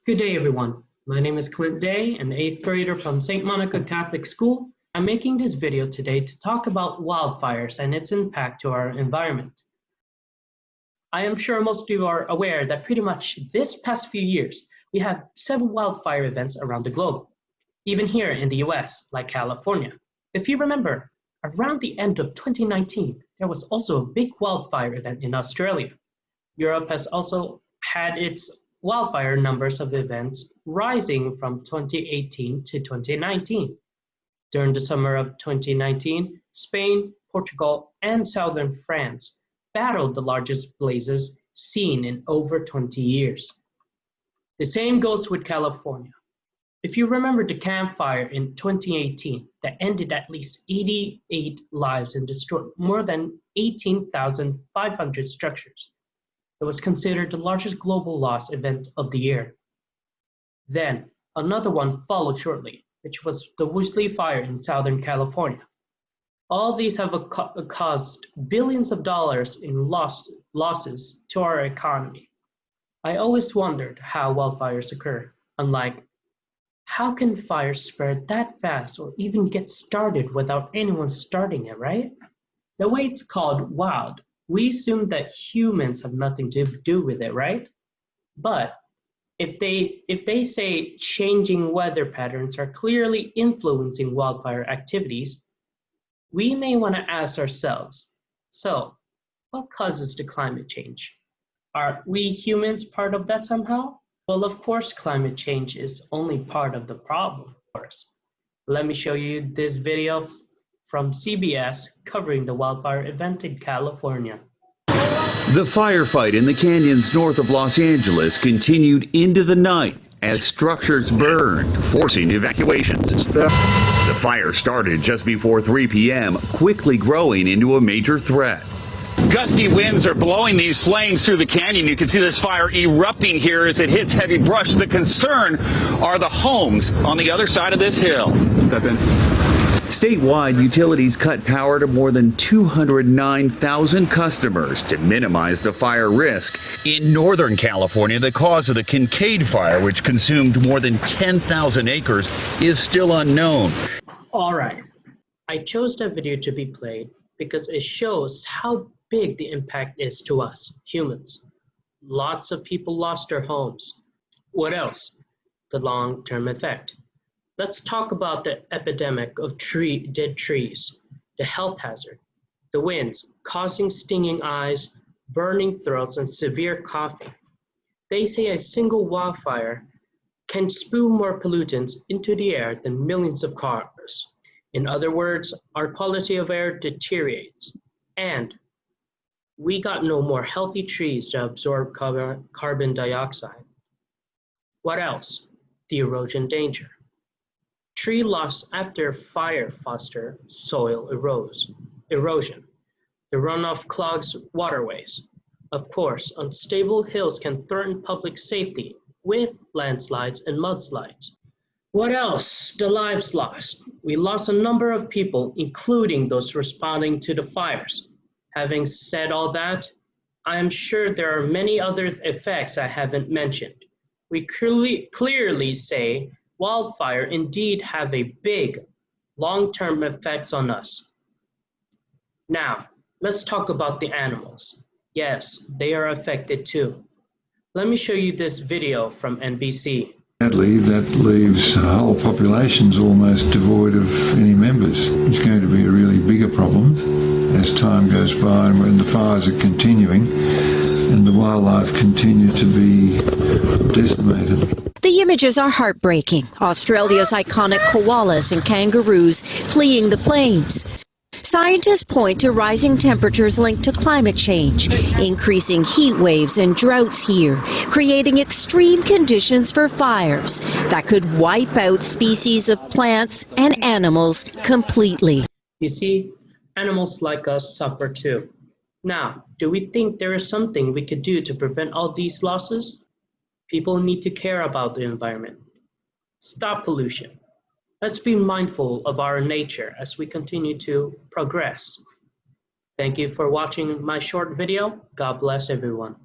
Good day, everyone. My name is Clint Day, an 8th grader from St. Monica Catholic School. I'm making this video today to talk about wildfires and its impact to our environment. I am sure most of you are aware that pretty much this past few years, we had several wildfire events around the globe, even here in the US, like California. If you remember, around the end of 2019, there was also a big wildfire event in Australia. Europe has also had its wildfire numbers of events rising from 2018 to 2019. During the summer of 2019, Spain, Portugal, and southern France battled the largest blazes seen in over 20 years. The same goes with California. If you remember the Camp Fire in 2018 that ended at least 88 lives and destroyed more than 18,500 structures, it was considered the largest global loss event of the year. Then, another one followed shortly, which was the Woolsey Fire in Southern California. All these have caused billions of dollars in losses to our economy. I always wondered how wildfires occur. Unlike, how can fires spread that fast or even get started without anyone starting it, right? The way it's called wild, we assume that humans have nothing to do with it, right? But if they say changing weather patterns are clearly influencing wildfire activities, we may want to ask ourselves, so what causes the climate change? Are we humans part of that somehow? Well, of course, climate change is only part of the problem. Let me show you this video from CBS covering the wildfire event in California. The firefight in the canyons north of Los Angeles continued into the night as structures burned, forcing evacuations. The fire started just before 3 p.m., quickly growing into a major threat. Gusty winds are blowing these flames through the canyon. You can see this fire erupting here as it hits heavy brush. The concern are the homes on the other side of this hill. Statewide, utilities cut power to more than 209,000 customers to minimize the fire risk. In Northern California, the cause of the Kincaid fire, which consumed more than 10,000 acres, is still unknown. All right, I chose that video to be played because it shows how big the impact is to us, humans. Lots of people lost their homes. What else? The long-term effect. Let's talk about the epidemic of dead trees, the health hazard, the winds causing stinging eyes, burning throats, and severe coughing. They say a single wildfire can spew more pollutants into the air than millions of cars. In other words, our quality of air deteriorates, and we got no more healthy trees to absorb carbon dioxide. What else? The erosion danger. Tree loss after fire fosters soil erosion. The runoff clogs waterways. Of course, unstable hills can threaten public safety with landslides and mudslides. What else? The lives lost. We lost a number of people, including those responding to the fires. Having said all that, I am sure there are many other effects I haven't mentioned. We clearly say wildfire indeed have a big long-term effects on us. Now, let's talk about the animals. Yes, they are affected too. Let me show you this video from NBC. Sadly, that leaves whole populations almost devoid of any members. It's going to be a really bigger problem as time goes by and when the fires are continuing and the wildlife continue to be decimated. The images are heartbreaking. Australia's iconic koalas and kangaroos fleeing the flames. Scientists point to rising temperatures linked to climate change, increasing heat waves and droughts here, creating extreme conditions for fires that could wipe out species of plants and animals completely. You see, animals like us suffer too. Now, do we think there is something we could do to prevent all these losses? People need to care about the environment. Stop pollution. Let's be mindful of our nature as we continue to progress. Thank you for watching my short video. God bless everyone.